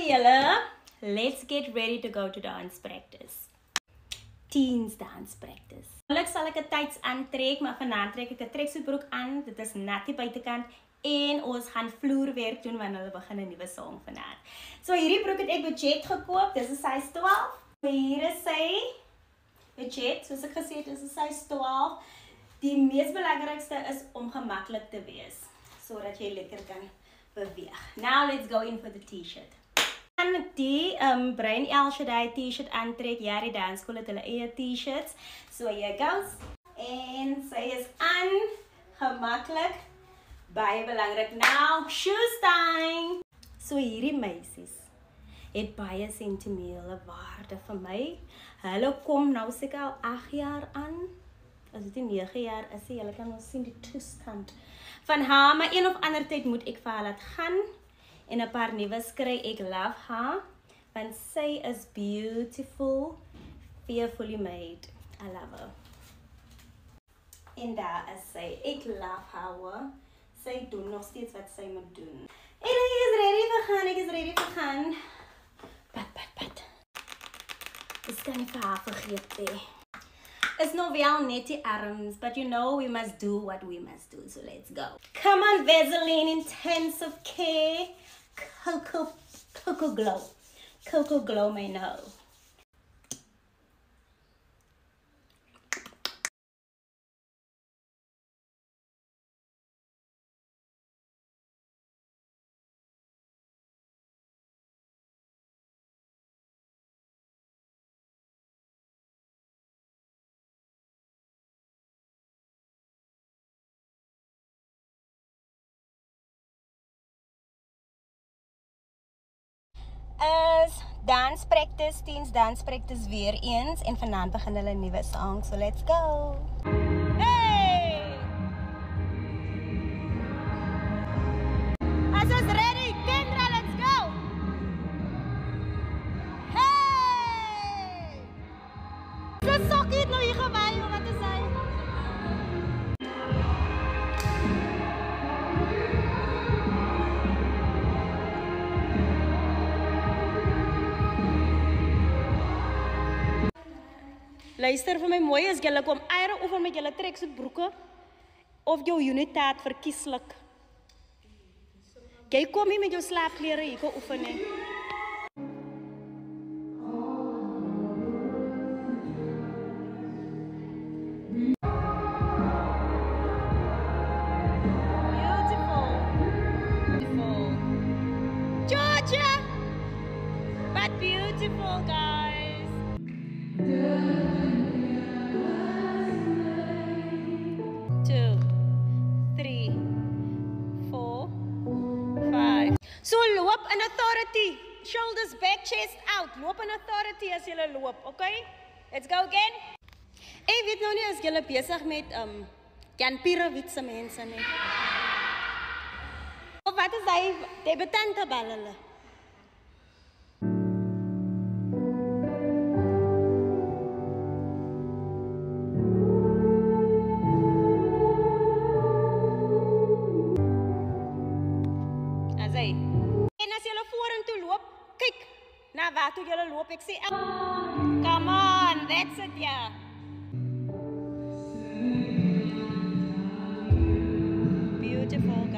Yella, let's get ready to go to dance practice. Teens dance practice. Gelukkig sal ek 'n tyds aantrek, maar vanaand trek ek 'n treksuitbroek aan. Dit is nat die buitekant en ons gaan vloerwerk doen wanneer hulle begin 'n nuwe song vanaand. So hierdie broek het ek budget gekoop. Dis 'n size 12. Hier is sy budget, soos ek gesê het, is 'n size 12. Die mees belangrikste is om gemaklik te wees sodat jy lekker kan beweeg. Now let's go in for the t-shirt. En die Brain El Shaddai t-shirt aantrek. Ja, die danskool het hulle eie t-shirts. So here goes. En sy is aan, gemaklik, baie belangrik. Now, shoes time. So hierdie meisies het baie sentimentele waarde vir my. Hulle kom nou seker al 8 jaar aan. As dit 9 jaar is, julle kan ons sien die toestand van haar, maar een of ander tyd moet ek vir haar laat gaan en 'n paar nuwe kry. Ek love her, want sy is beautiful, fearfully made. I love her. En daar is sy. Ek love her. Sy doen nog steeds wat sy moet doen. En ek is ready vir gaan, ek is ready vir gaan. Pat. Dis kan nie vir haar vergeet nie. It's not wel net die arms, but you know we must do what we must do, so let's go. Come on, Vaseline Intensive Care. Cocoa Glow. Cocoa Glow may know. As dance practice, teens dance practice weer eens en vanaand begin hulle 'n nuwe song, so let's go. Hey! As is ready, Kendra, let's go. Hey! Dis sokkie het nou hier gewaai, wat is hy? Luister vir my mooi, as julle kom eiere oefen met julle treksuitbroeke of jou uniteit verkieslik. Jy kom hier met jou slaapklere hier kom oefen nie. Beautiful. Georgia! But beautiful, guys. 2, 3, 4, 5. So loop in authority. Shoulders back, chest out. Loop in authority as jy loop, okay? Let's go again. Ek weet nou nie as jy besig met Jan Pierewitse mense nie. Of wat is hy debutante bal hulle? En as jy vorentoe loop, kyk na waar toe jy loop. Ek sê, come on, that's it, yeah. Beautiful.